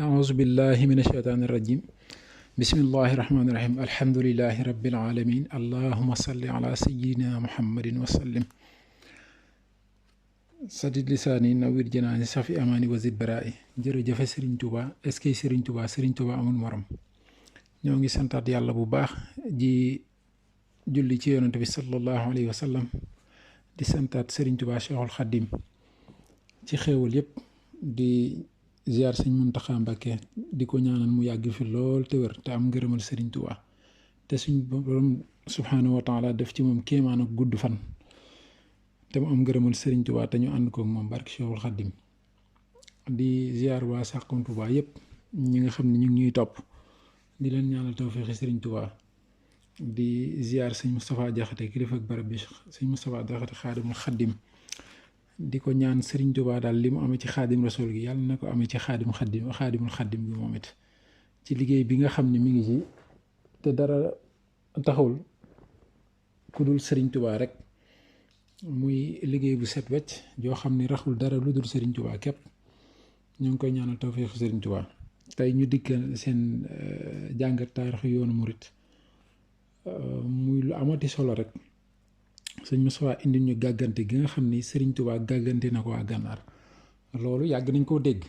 أعوذ بالله من الشيطان الرجيم بسم الله الرحمن الرحيم الحمد لله رب العالمين اللهم صل على سيدنا محمد وسلم سدد لساني نوير جناني صفي أماني وزد برائي jërëjëf Serigne Touba est-ce que Serigne Touba amul morom ñoo ngi santaat yàlla bu baax ji julli ci yonent bi sallallahu alayhi wa sallam di santaat Serigne Touba Cheikhul Khadim ci xéewal yépp di ziar sëñ Muntaxa Mbàkke di ko ñaanal mu yàgg fi lool te wér te am ngërëmal Serigne Touba te suñ borom subhaanahu wa taala def ci moom kéemaan ak gudd fan te mu am ngërëmal Serigne Touba te ñu ànd kook moom barke Cheikhul Khadim di ziar waa Saxum Touba yépp ñi nga xam ne ñu ngi ñuy topp di leen ñaanal tawfeexi Serigne Touba di ziar sëñ Moustapha Jaxate kilifa ak barab bi sëñ Moustapha Jaxate xaadimul xaddim di ko ñaan Serigne Touba daal li mu amee ci xaadim rasul gi yàlla na ko amee ci xaadimul xaddim bi moom it ci liggéey bi nga xam ne mi ngi ci te dara taxawul ku dul Serigne Touba rek muy liggéey bu set wecc joo xam ne raxul dara lu dul Serigne Touba képp ñu ngi koy ñaanal tawfeexu Serigne Touba tey ñu dikk seen jàngat taarix yoonu murit muy lu amati solo rek sëñ Moussa indi ñu gàggante gi nga xam ni Serigne Touba gàggante na ko waa gànnaar loolu yàgg nañ koo dégg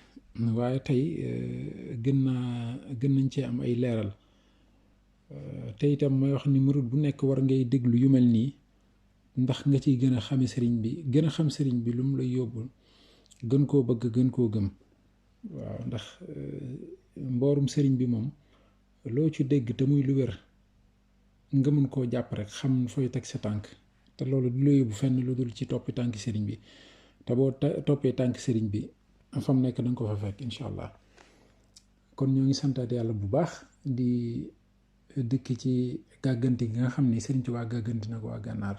waaye tey gën nañ cee am ay leeral te itam mooy wax ni murit bu nekk war ngay déglu yu mel nii ndax nga ciy gën a xame sëriñ bi gën a xam sëriñ bi lu mu lay yóbbul gën koo bëgg gën koo gëm waaw ndax mboorum sëriñ bi moom loo ci dégg te muy lu wér nga mën koo jàpp rek xam fooy teg sa tànk te loolu du la yóbbu fenn lu dul ci toppi tànk sëriñ bi te boo toppee tànk sëriñ bi fam nekk danga ko fa fekk incha allah kon ñoo ngi santaat yàlla bu baax di dëkk ci gàgganti gi nga xam ni Sëriñ Tuubaa gàgganti na ko waa gànnaar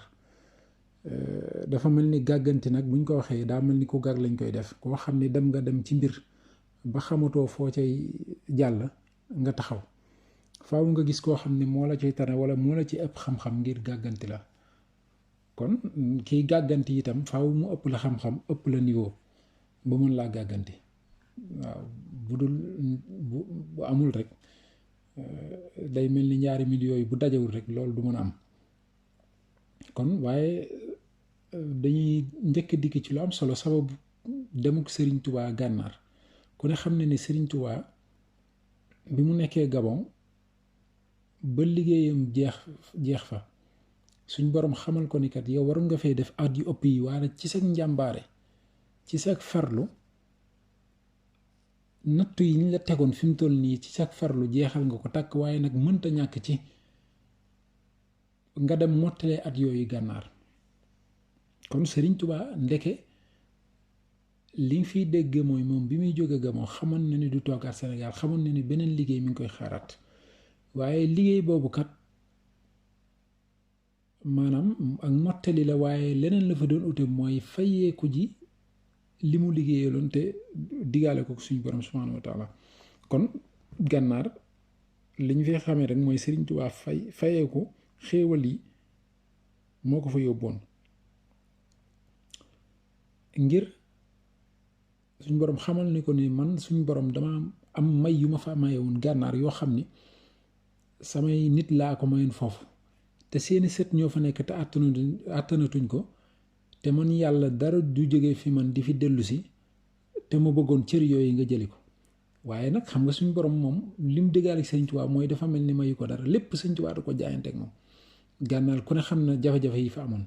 dafa mel ni gàgganti nag buñ ko waxee daa mel ni ku gàgg lañ koy def koo xam ni dem nga dem ci mbir ba xamatoo foo cay jàll nga taxaw faaw nga gis koo xam ni moo la cay tane wala moo la ci ëpp xam-xam ngir gàgganti la kon kiy gàgganti itam faaw mu ëpp la xam-xam ëpp la niveau ba mën laa gàgganti waaw bu dul bu amul rek day mel ni ñaari millions yi bu dajewul rek loolu du mën a am kon waaye dañuy njëkk dikk ci lu am solo sababu demuk Serigne Touba gànnaar ku ne xam ne ni Serigne Touba bi mu nekkee Gabon ba liggéeyam jeex fa suñ borom xamal ko ni kat yow waroon nga fay def at yu ëpp yi waaye ci sag njàmbaare ci sag farlu nattu yi ñu la tegoon fi mu toll nii ci sag farlu jeexal nga ko takk waaye nag mënta ñàkk ci nga dem mottalee at yooyu gànnaar kon Serigne Touba ndeke li nga fiy dégg mooy moom bi muy jóge Gabon xamoon na ni du toogaat Sénégal xamoon na ni beneen liggéey mi ngi koy xaaraat waaye liggéey boobu kat maanaam ak mottali la waaye leneen la fa doon ute mooy fayeeku ji li mu liggéeyaloon te digaale ko suñu borom subhaanahu wa taala kon gànnaar li ñu fi xamee rek mooy Serigne Touba fayeeku xéewal yi moo ko fa yóbboon ngir suñu borom xamal ni ko ni man suñu borom dama am may yu ma fa maye woon gànnaar yoo xam ni samay nit laa ko mayoon foofu te seeni sët ñoo fa nekk te àttanatuñ ko te man yàlla dara du jóge fi man di fi dellu si te ma bëggoon cër yooyu nga jëli ko waaye nag xam nga suñu borom moom lim dëggaale Sëñ Tuubaa mooy dafa mel ni mayu ko dara lépp Sëñ Tuubaa da ko jaayante ak moom gànnaar ku ne xam na jafe-jafe yi fa amoon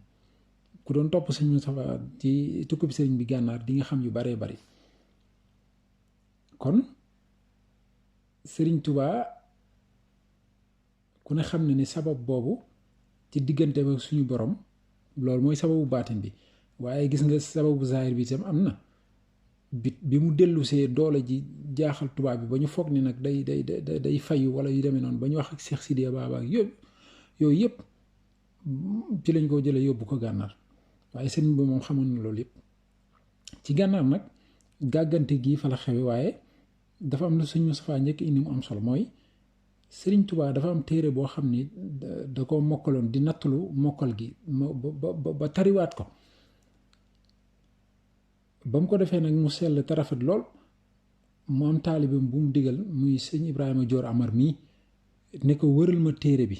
ku doon topp Sëñ Mustafaa ci tukkub sëriñ bi gànnaar di nga xam yu baree bari kon Sëriñ Tuubaa ku ne xam na ni sabab boobu ci diggante ak suñu borom loolu mooy sababu baatin bi waaye gis nga sababu zahir bi itam am na bi mu dellusee doole ji jaaxal tubaab bi ba ñu foog ni nag day fayu wala yu demee noonu ba ñu wax ak Cheikh Sidiya Baba ak yooyu yëpp ci lañ ko jëlee yóbbu ko gànnaar waaye sëriñ bi moom xamoon na loolu yëpp ci gànnaar nag gàggante gii fa la xewe waaye dafa am na suñu Mustafaa njëkk indi mu am solo mooy Sëriñ Touba dafa am téere boo xam ni da ko mokkaloon di nattalu mokkal gi ba tariwaat ko ba mu ko defee nag mu sell te rafet lool mu am taalibeem bu mu digal muy sëñ Ibrahima Dior Amar mii ne ko wëral ma téere bi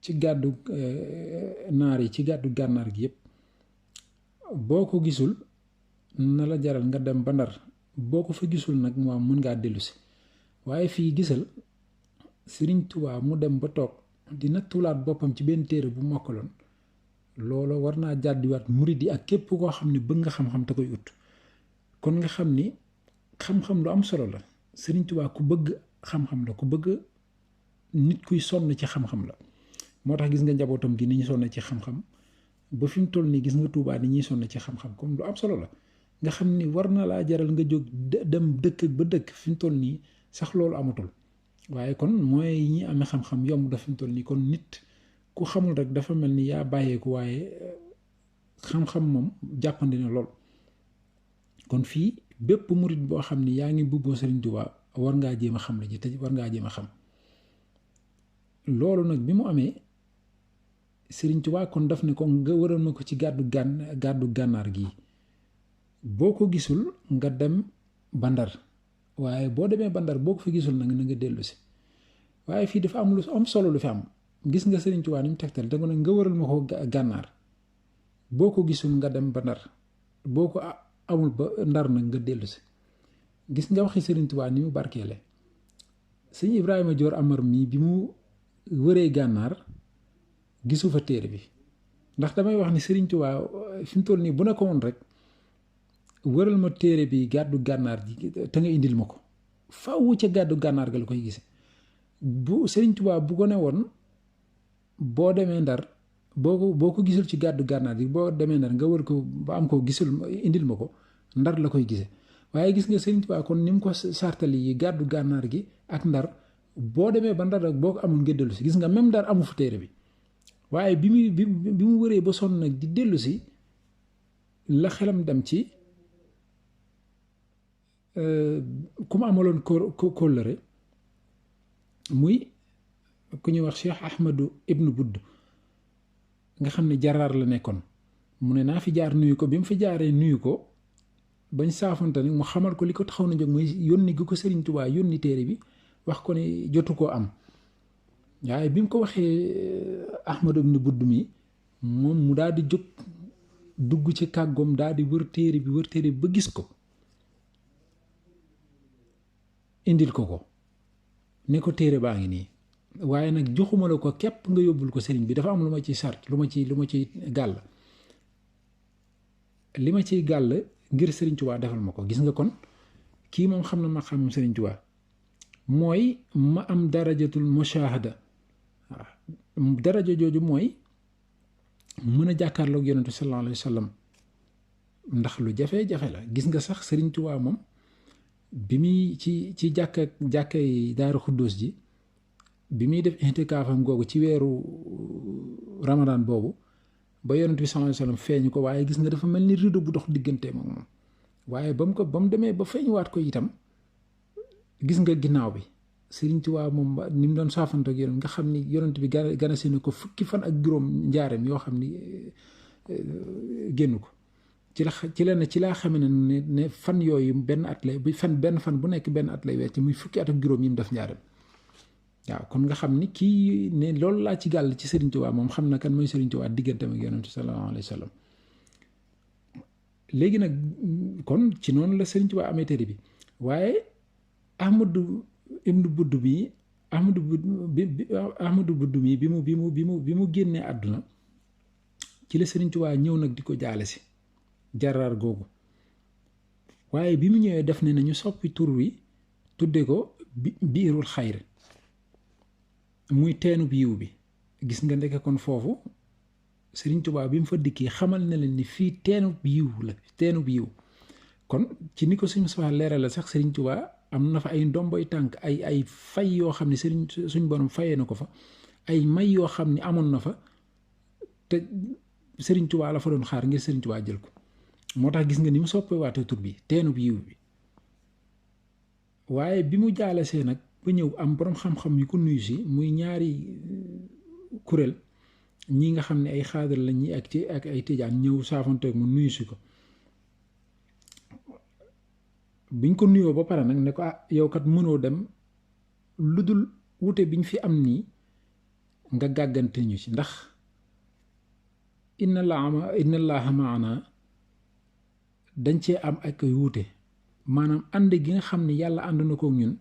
ci gàddu naar yi ci gàddu gànnaar gi yépp boo ko gisul na la jaral nga dem ba Ndar boo ko fa gisul nag moom mën ngaa dellusi waaye fii gisal Sëriñ Tuubaa mu dem ba toog dina tulaat boppam ci benn téere bu mokkaloon loolu war naa jàddiwaat murid yi ak képp koo xam ne bëgg nga xam-xam te koy ut kon nga xam ni xam-xam lu am solo la Sëriñ Tuubaa ku bëgg xam-xam la ku bëgg nit kuy sonn ci xam-xam la moo tax gis nga njabootam gi ni ñu sonn ci xam-xam ba fi mu toll nii gis nga Tuubaa ni ñuy sonn ci xam-xam comme lu am solo la nga xam ni war na laa jaral nga jóg dem dëkk ba dëkk fi mu toll nii sax loolu amatul waaye kon mooy yi ñi amee xam-xam yomb dafa fi mu toll nii kon nit ku xamul rek dafa mel ni yaa bàyyeeku waaye xam-xam moom jàppandi na lool kon fii bépp murit boo xam ni yaa ngi bubboo Sëriñ Tuubaa war ngaa jéem a xam la ji te war ngaa jéem a xam loolu nag bi mu amee Sëriñ Tuubaa kon daf ne ko nga wëral ma ko ci gàddu gànnaar gii boo ko gisul nga dem ba Ndar waaye boo demee ba Ndar boo ko fi gisul nag na nga dellu si waaye fii dafa am lu am solo lu fi am gis nga Sëriñ Tuubaa ni mu tegtal da nga ne nga wëral ma ko gànnaar boo ko gisul nga dem ba Ndar boo ko amul ba Ndar nag nga dellu si gis nga waxi Sëriñ Tuubaa ni mu barkeele sëñ Ibrahima Dior Amar mii bi mu wëree gànnaar gisu fa téere bi ndax damay wax ni Sëriñ Tuubaa fi mu toll nii bu ne ko woon rek wëral ma téere bi gàddu gànnaar ji te nga indil ma ko faw ca gàddu gànnaar ga la koy gise bu Sëriñ Tuubaa bu ko ne woon boo demee Ndar boo ko gisul ci gàddu gànnaar ji boo demee Ndar nga wër ko ba am ko gisul indil ma ko Ndar la koy gise waaye gis nga Sëriñ Tuubaa kon ni mu ko sartali yi gàddu gànnaar gi ak Ndar boo demee ba Ndar rek boo ko amul nga dellu si gis nga même Ndar amu fu téere bi waaye bi mu wëree ba sonn nag di dellu si la xelam dem ci ku mu amaloon kóllëre muy ku ñuy wax Cheikh Ahmadu ibnu Budd nga xam ne jaraar la nekkoon mu ne naa fi jaar nuyu ko bi mu fi jaaree nuyu ko bañ saafante nag mu xamal ko li ko taxaw na jóg muy yónni gi ko Sëriñ Tuubaa yónni téere bi wax ko ne jotu koo am waaye bi mu ko waxee Ahmadu ibnu Budd mi moom mu daal di jóg dugg ci kàggoom daal di wër téere bi ba gis ko indil ko ne ko téere baa ngi nii waaye nag joxuma la ko képp nga yóbbul ko sëriñ bi dafa am lu ma ci sart lu ma ci gàll li ma ciy gàll ngir Sëriñ Tuubaa defal ma ko gis nga kon kii moom xam na ma xam Sëriñ Tuubaa mooy ma am darajatul mushahada waaw daraja jooju mooy mën a jàkkaarloog yonentu sallallahu alayhi wa sallam ndax lu jafe-jafe la gis nga sax Sëriñ Tuubaa moom bi muy ci jàkkay Daaru Xuddoos ji bi muy def intikaafam googu ci weeru ramadaan boobu ba yonent bi sallallahu alayhi wa sallam feeñu ko waaye gis nga dafa mel ni rido bu dox digganteem ak moom waaye ba mu demee ba feeñuwaat ko itam gis nga ginnaaw bi Sëriñ Tuubaa moom ni mu doon saafante ak yonent nga xam ni yonent bi ganasi na ko fukki fan ak juróom njaareem yoo xam ni génn ko ci laa xame ne fan yooyu benn fan bu nekk benn at lay weer ci muy fukki at ak juróom yi mu def njaareem waaw kon nga xam ni kii ne loolu laa ci gàll ci Sëriñ Tuubaa moom xam na kan mooy Sëriñ Tuubaa digganteem ak yonent sallallahu alayhi wa sallam léegi nag kon ci noonu la Sëriñ Tuubaa amee téere bi waaye Ahmadu ibnu Budd bi Ahmadu Budd mi bi mu génnee àdduna ci la Sëriñ Tuubaa ñëw nag di ko jaale si jaraar googu waaye bi mu ñëwee def ne nañu soppi tur wi tudde ko biirul xayr muy teenub yiw bi gis nga ndeke kon foofu Sëriñ Tuubaa bi mu fa dikkee xamal na leen ni fii teenub yiw kon ci ni ko suñu soxla leeral la sax Sëriñ Tuubaa am na fa ay ndomboy tànk ay fay yoo xam ne suñ borom fayee na ko fa ay may yoo xam ne amoon na fa te Sëriñ Tuubaa la fa doon xaar ngir Sëriñ Tuubaa jël ko moo tax gis nga ni mu soppee waate tur bi teenub yiw bi waaye bi mu jaalesee nag ba ñëw am boroom xam-xam yu ko nuyu si muy ñaari kuréel ñi nga xam ne ay xaadar lañ ñi ak ay tijaan ñëw saafanteeg mu nuyu si ko biñ ko nuyoo ba pare nag ne ko yow kat mënoo dem lu dul wute biñ fi am nii nga gàggante ñu ci ndax inna allaha maana dañ cee am ak wuute maanaam ànd gi nga xam ne yàlla ànd na ko ñun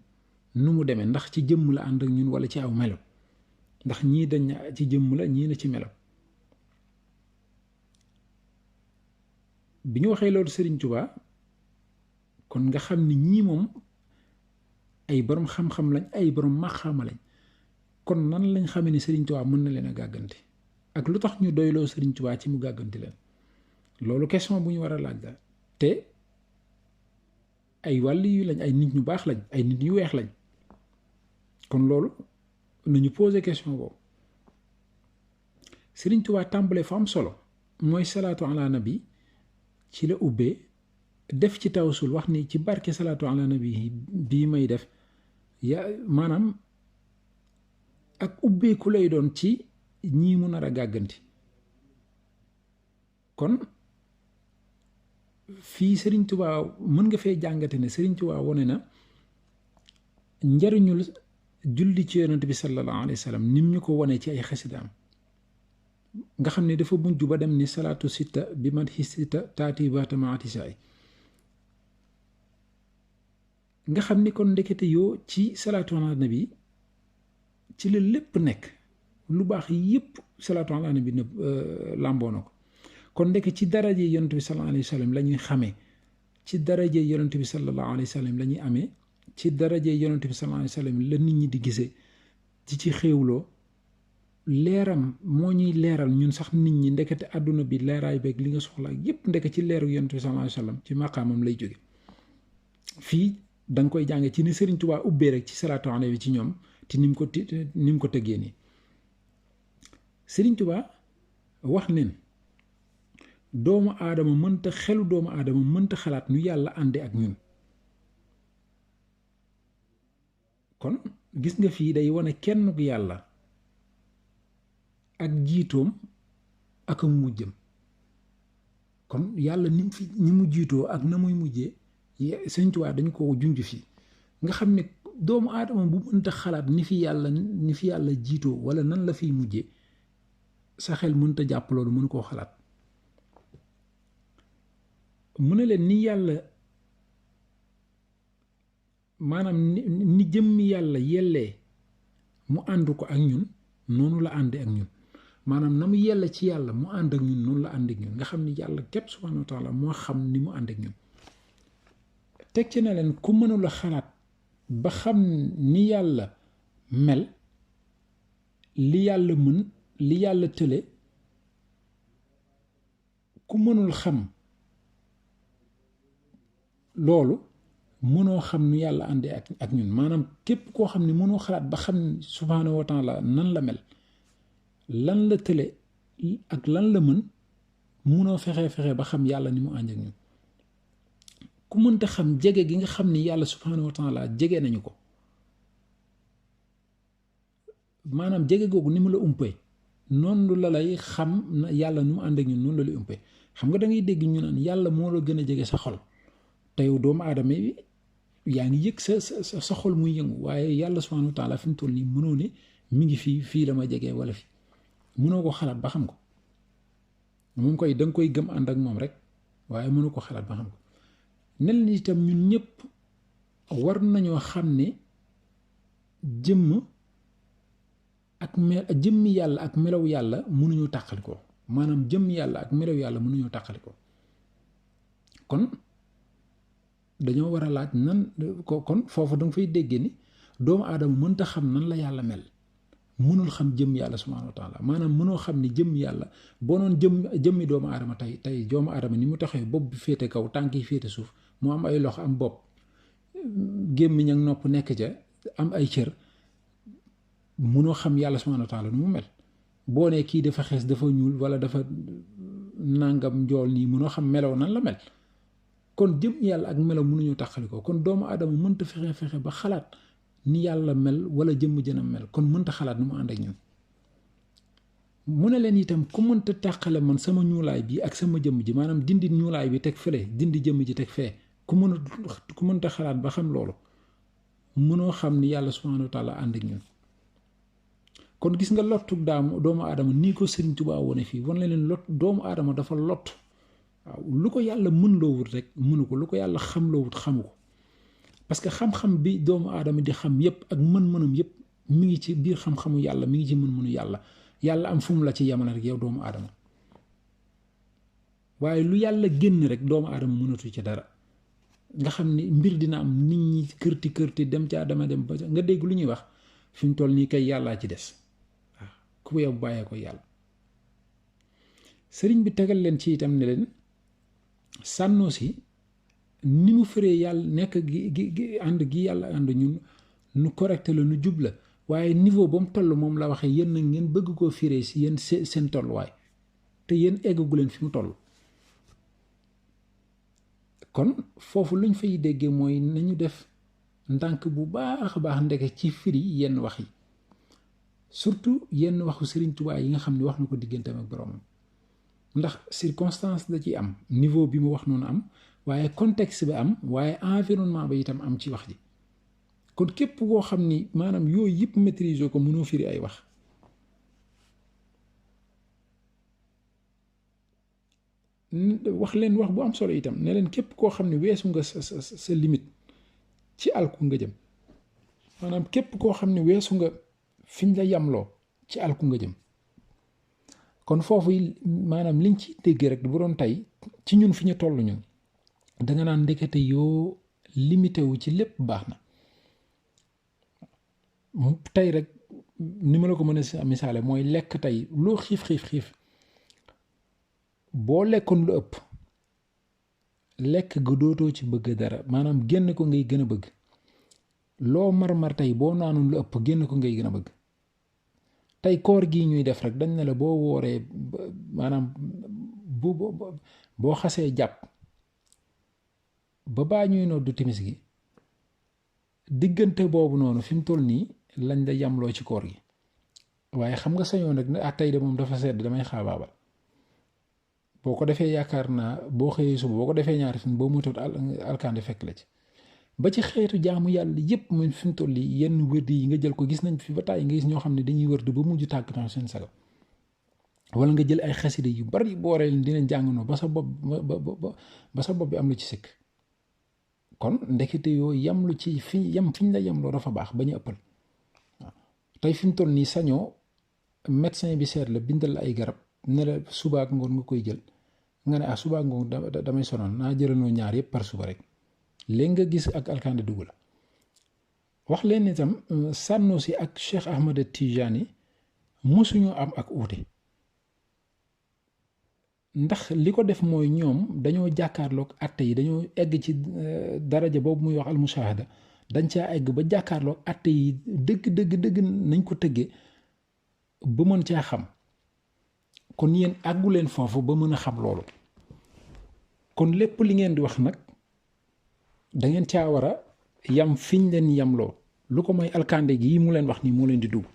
nu mu demee ndax ci jëmm la ànd ak ñun wala ci aw melo ndax ñii dañ ci jëmm la ñii na ci melo bi ñu waxee loolu Sëriñ Tuubaa kon nga xam ni ñii moom ay borom xam-xam lañ ay borom maxaama lañ kon nan lañ xamee ni Sëriñ Tuubaa mën na leen a gàggante ak lu tax ñu doyloo Sëriñ Tuubaa ci mu gàggante leen loolu question bu ñu war a laaj la te ay wàll yu lañ ay nit ñu baax lañ ay nit ñu weex lañ kon loolu nañu poser question boobu Sëriñ Tuubaa tàmbalee fa am solo mooy salaatu ala nabi ci la ubbee def ci tawassul wax ni ci barke salaatu ala nabi bii may def maanaam ak ubbeeku lay doon ci ñii mu nar a gàgganti kon fii Sëriñ Tuubaa mën nga fee jàngate ne Sëriñ Tuubaa wone na njariñul julli ci yonent bi sallallahu alayhi wa sallam nim ñu ko wone ci ay xasidaam nga xam ne dafa mujj ba dem ni salaatu sitta bi man xisita taati batamaati saay nga xam ni kon ndekete yoo ci salaatu ala nabi ci la lépp nekk lu baax yépp salaatu ala nabi na làmboo na ko kon ndekk ci daraje yonent bi sallallahu alayhi wa sallam la ñuy xamee ci daraje yonent bi sallallahu alayhi wa sallam la ñuy amee ci daraje yonent bi sallallahu alayhi wa sallam la nit ñi di gisee ci xéewloo leeram moo ñuy leeral ñun sax nit ñi ndekete àdduna bi leeraay beeg li nga soxla yépp ndeke ci leeru yonent bi sallallahu alayhi wa sallam ci maqaamam lay jóge fii da nga koy jànge ci ni Sëriñ Tuubaa ubbee rek ci salaatu ala nabi ci ñoom te ni mu ko tëggee nii Sëriñ Tuubaa wax nen doomu aadama mënta xelu doomu aadama mënta xalaat nu yàlla ànde ak ñun kon gis nga fii day wane kenn ku yàlla ak jiitoom ak am mujjam kon yàlla ni mu jiitoo ak na muy mujjee Sëriñ Tuubaa dañu ko junj fii nga xam ne doomu aadama bu mënta xalaat ni fi yàlla jiitoo wala nan la fiy mujjee sa xel mënta jàpp loolu mënu koo xalaat mu ne leen ni yàlla maanaam ni jëmmi yàlla yellee mu ànd ko ak ñun noonu la ànde ak ñun maanaam na mu yella ci yàlla mu ànd ak ñun noonu la ànd ak ñun nga xam ni yàlla képp subhaanahu wa taala moo xam ni mu ànd ak ñun teg ci na leen ku mënula xalaat ba xam ni yàlla mel li yàlla mën li yàlla tële ku mënul xam loolu mënoo xam nu yàlla àndee ak ñun maanaam képp koo xam ne mënoo xalaat ba xam subhaanahu wa taala nan la mel lan la tële ak lan la mën mënoo fexe ba xam yàlla ni mu ànd ak ñun ku mënta xam jege gi nga xam ni yàlla subhaanahu wa taala jege nañu ko maanaam jege googu ni mu la umpee noonu la lay xam na yàlla nu mu ànd ak ñun noonu la lay umpee xam nga da ngay dégg ñu naan yàlla moo la gën a jege sa xol te yow doomu aadama bi yaa ngi yëg sa xol muy yëngu waaye yàlla subhaanahu wa taala fi mu toll nii mënoo ne mi ngi fii la ma jegee wala fi mënoo ko xalaat ba xam ko moom koy danga koy gëm ànd ak moom rek waaye mënoo ko xalaat ba xam ko nel ni itam ñun ñëpp war nañoo xam ne jëmmi yàlla ak melaw yàlla mënuñoo tàqali ko maanaam jëmmi yàlla ak melaw yàlla mënuñoo tàqali ko kon dañoo war a laaj nan ko kon foofu danga fay dégge ni doomu aadama mënta xam nan la yàlla mel mënul xam jëmm yàlla subhaanahu wa taala maanaam mënoo xam ni jëmm yàlla boo noon jëmmi doomu aadama tey doomu aadama ni mu taxee bopp bi féete kaw tànk yi féete suuf mu am ay loxo am bopp gémmiñ ak nopp nekk ca am ay cër mënoo xam yàlla subhaanahu wa taala nu mu mel boo ne kii dafa xees dafa ñuul wala dafa nàngam njool nii mënoo xam melaw nan la mel kon jëm yàlla ak melaw mënuñu tàqali ko kon doomu aadama mënta fexe ba xalaat ni yàlla mel wala jëmm jënam mel kon mënta xalaat nu mu ànd ak ñun mu ne leen itam ku mënta tàqale man sama ñuulaay bi ak sama jëmm ji maanaam dindi ñuulaay bi teg fële dindi jëmm ji teg fee ku mënta xalaat ba xam loolu mënoo xam ni yàlla subhaanahu wa taala ànd ak ñun. kon gis nga lottu doomu aadama nii ko Sëriñ Tuubaa wone fii wan leen lot doomu aadama dafa lott. waaw lu ko yàlla mën loo wut rek mënu ko, lu ko yàlla xam loo wut xamu ko, parce que xam-xam bi doomu aadama di xam yépp ak mën-mënam yépp mi ngi ci biir xam-xamu yàlla, mi ngi ci mën-mënu yàlla am fu mu la ci yamale rek yow doomu aadama. waaye lu yàlla génn rek doomu aadama mënatu ci dara. nga xam ni mbir dina am nit ñi kërti dem ca adama dem ba nga dégg lu ñuy wax fi mu toll nii kay yàllaa ci des waaw ku yow bàyyee ko yàlla. sëriñ bi tegal leen ci itam ne leen Sànnoosi ni mu firee yàlla nekk gi ànd gi yàlla ànd ñun nu correcte la nu jub la, waaye niveau ba mu toll moom la waxee yéen nag ngeen bëgg koo firee si yéen seen tolluwaay te yéen eggagu leen fi mu toll. kon foofu luñ fay déggee mooy nañu def ndànk bu baax a baax ndeke ci firi yenn wax yi, surtout yenn waxu Sëriñ Tuubaa yi nga xam ne wax na ko digganteem ak boroomam. ndax circonstance da ci am, niveau bi mu wax noonu am, waaye contexte bi am, waaye environnement ba itam am ci wax ji. kon képp koo xam ni maanaam yooyu yëpp maîtriser ko mënoo firi ay wax. wax leen wax bu am solo itam ne leen képp koo xam ne weesu nga sa limite ci alku nga jëm, maanaam képp koo xam ne weesu nga fiñ la yamloo ci alku nga jëm. kon foofu maanaam liñ ci dégg rek bu doon tey ci ñun fi ñu toll ñun danga naan ndekete yoo limité wu ci lépp baax na. tey rek ni ma la ko mën a misaale mooy lekk tey loo xiif boo lekkoon lu ëpp lekk ga dootoo ci bëgg dara, maanaam génn ko ngay gën a bëgg. loo mar tey boo naanoon lu ëpp génn ko ngay gën a bëgg. tey koor gii ñuy def rek dañ ne la boo wooree maanaam boo xasee jàpp ba baa ñuy noddu timis gi, diggante boobu noonu fi mu toll nii lañ la yamloo ci koor gi. waaye xam nga sañoon rek ne tey de moom dafa sedd damay xaabaabal. boo ko defee yaakaar naa boo xëyee suba boo ko defee ñaari fan boo moytuwut alkande fekk la ci. ba ci xeetu jaamu yàlla yépp mooy fi mu toll nii yenn wërdi yi nga jël ko gis nañ fi ba tàyyi nga gis ñoo xam ne dañuy wërdi ba mujj tàgg tam seen sago. wala nga jël ay xasida yu bari booree leen dinañ jàngandoo ba sa bopp bi am lu ci sëkk. kon ndekete yoo yamlu ci fiñ la yamloo dafa baax bañ a ëppal. waaw tey fi mu toll nii sañoo médecin bi seet la bindal la ay garab ne la suba ak ngoon nga koy jël nga ne suba ak ngoon damay sonal naa jëranoo ñaar yëpp par suba rek. léegi nga gis ak alkande dugg la. wax leen itam Sànnoosi ak Cheikh Ahmad Tijaani mosuñu am ak uute, ndax li ko def mooy ñoom dañoo jàkkaarloog atte yi, dañoo egg ci daraja boobu muy wax almushahada, dañ caa egg ba jàkkaarloog atte yi dëgg nañ ko tëggee ba mën caa xam. kon yéen àggu leen foofu ba mën a xam loolu. kon lépp li ngeen di wax nag dangeen caa war a yam fiñ leen yamloo, lu ko mooy alkande gi mu leen wax nii moo leen di dugg.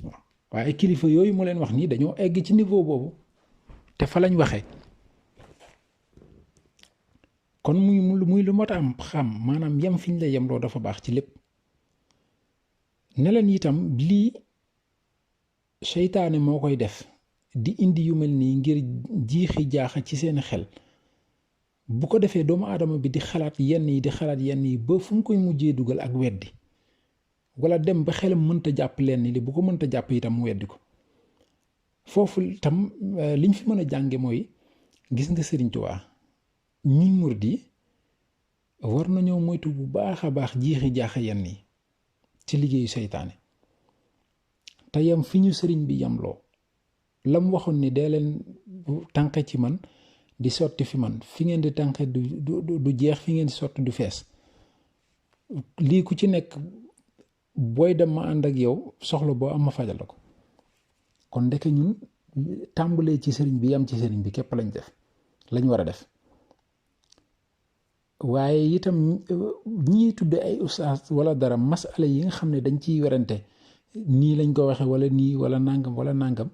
waaw waaye kilifa yooyu mu leen wax nii dañoo egg ci niveau boobu te fa lañ waxee. kon muy lu mot a am xam, maanaam yam fiñ la yamloo dafa baax ci lépp. ne leen itam lii seytaane moo koy def di indi yu mel nii ngir jiixi jaaxa ci seen xel. bu ko defee doomu aadama bi di xalaat yenn yi ba fu mu koy mujjee dugal ak weddi, wala dem ba xelam mënta jàpp lenn li, bu ko mënta jàpp itam mu weddi ko. foofu itam liñ fi mën a jànge mooy gis nga Sëriñ Tuubaa ñun murid yi war nañoo moytu bu baax a baax jiixi jaaxa yenn yi ci liggéeyu seytaane te yam fi ñu sëriñ bi yamloo. lam waxoon ni dee leen tànqe ci man di sotti fi man, fi ngeen di tànqe du jeex, fi ngeen di sotti du fees. lii ku ci nekk booy dem ma ànd ak yow, soxla boo am ma fajal la ko. kon ndeke ñun tàmbalee ci sëriñ bi yam ci sëriñ bi képp lañ war a def. waaye itam ñii tudde ay ustaas wala dara, masala yi nga xam ne dañ ciy werante nii lañ ko waxe wala nii wala nàngam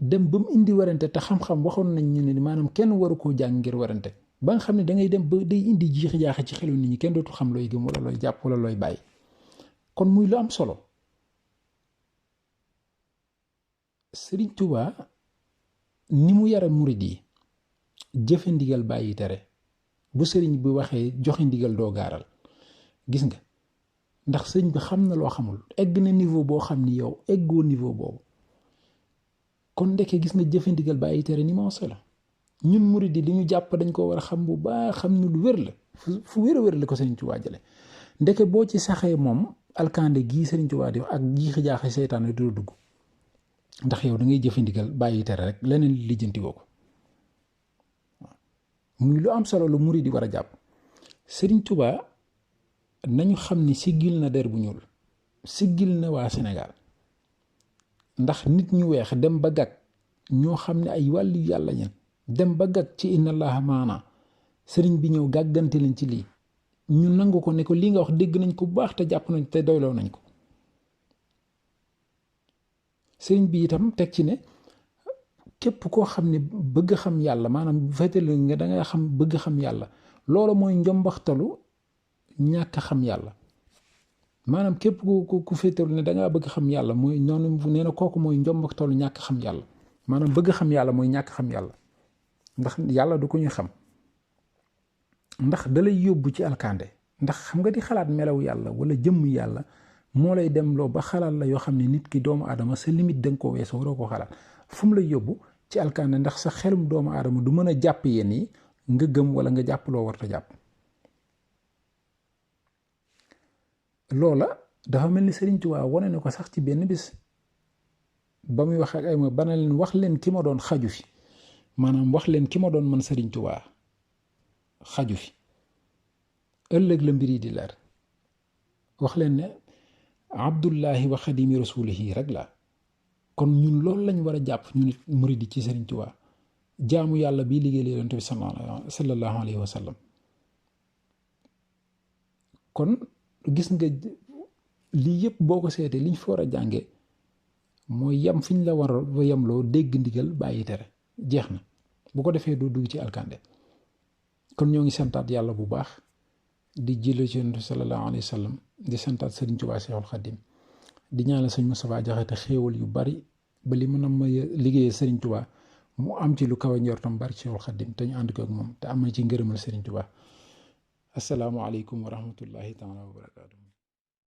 dem ba mu indi werante te xam-xam waxoon nañ ñu ne maanaam kenn waru koo jàng ngir werante. ba nga xam ne da ngay dem ba day indi jiixi jaaxa ci xelu nit ñi kenn dootu xam looy gëm wala looy jàpp wala looy bàyyi. kon muy lu am solo Sëriñ Tuubaa ni mu yara murid yi jëfe ndigal bàyyi tere bu sëriñ bi waxee joxe ndigal doo gaaral gis nga ndax sëriñ bi xam na loo xamul egg na niveau boo xam ni yow eggoo niveau boobu kon ndeke gis nga jëfe ndigal bàyyi tere ni moo solo ñun murid yi li ñu jàpp dañ ko war a xam bu baax xam ni lu wér la fu wér a wér la ko Sëriñ Tuubaa jële ndeke boo ci saxee moom alkande gii Sëriñ Tuubaa di ak jiixi jaaxi seytaane du dugg ndax yow da ngay jëfe ndigal bàyyi tere rek leneen lijjanti woo ko muy lu am solo lu murid di war a jàpp Sëriñ Tuubaa nañu xam ni siggil na der bu ñuul siggil na waa Sénégal ndax nit ñu weex dem ba gàgg ñoo xam ne ay wàllu yàlla ñen dem ba gàgg ci inna allaha maana sëriñ bi ñëw gàggante leen ci lii ñu nangu ko ne ko lii nga wax dégg nañ ko bu baax te jàpp nañ te doyloo nañ ko sëriñ bi itam teg ci ne képp koo xam ne bëgg xam yàlla maanaam bu fekkee nga danga xam bëgg xam yàlla loolu mooy njombaxtalu ñàkk xam yàlla maanaam képp ku féetalu ne dangaa bëgg xam yàlla mooy noonu nee na kooku mooy njombaxtalu ñàkk xam yàlla maanaam bëgg xam yàlla mooy ñàkk xam yàlla ndax yàlla du ko ñuy xam ndax dalay yóbbu ci alkande ndax xam nga di xalaat melaw yàlla wala jëmm yàlla moo lay dem loo ba xalaat la yoo xam ne nit ki doomu aadama sa limite danga ko weesoo waroo ko xalaat fu mu lay yóbbu ci alkande ndax sa xelum doomu aadama du mën a jàpp yenn yi nga gëm wala nga jàpp loo warta jàpp loola dafa mel ni Sëriñ Tuubaa wane na ko sax ci benn bis ba muy wax ak ay ma bana leen wax leen ki ma doon xaju fi maanaam wax leen ki ma doon man Sëriñ Tuubaa xaju fi ëllëg la mbir yi di leer wax leen ne abdullahi wa xadimi rasulihi rek la kon ñun loolu lañ war a jàpp ñu nit muridi ci Sëriñ Tuubaa jaamu yàlla bii liggéey Yonent bi sallallahu alayhi wa sallam kon gis nga lii yëpp boo ko seetee liñ fi war a jànge mooy yam fiñ la war a yamloo dégg ndigal bàyyi tere jeex na bu ko defee doo dugg ci alkande kon ñoo ngi santaat yàlla bu baax di jële ci Yonent bi sallallahu alayhi wa sallam di santaat Sëriñ Tuubaa Seexul Xadiim di ñaanal sëñ Moustapha Jaxate xéewal yu bari ba li mën a ma liggéeyee Sëriñ Tuubaa mu am ci lu kaw a njortam bari Seexul Xadiim te ñu ànd ko ak moom te am na ci ngërëmal Sëriñ Tuubaa assalaamu aleykum wa rahmatullahi taala wa barakaatu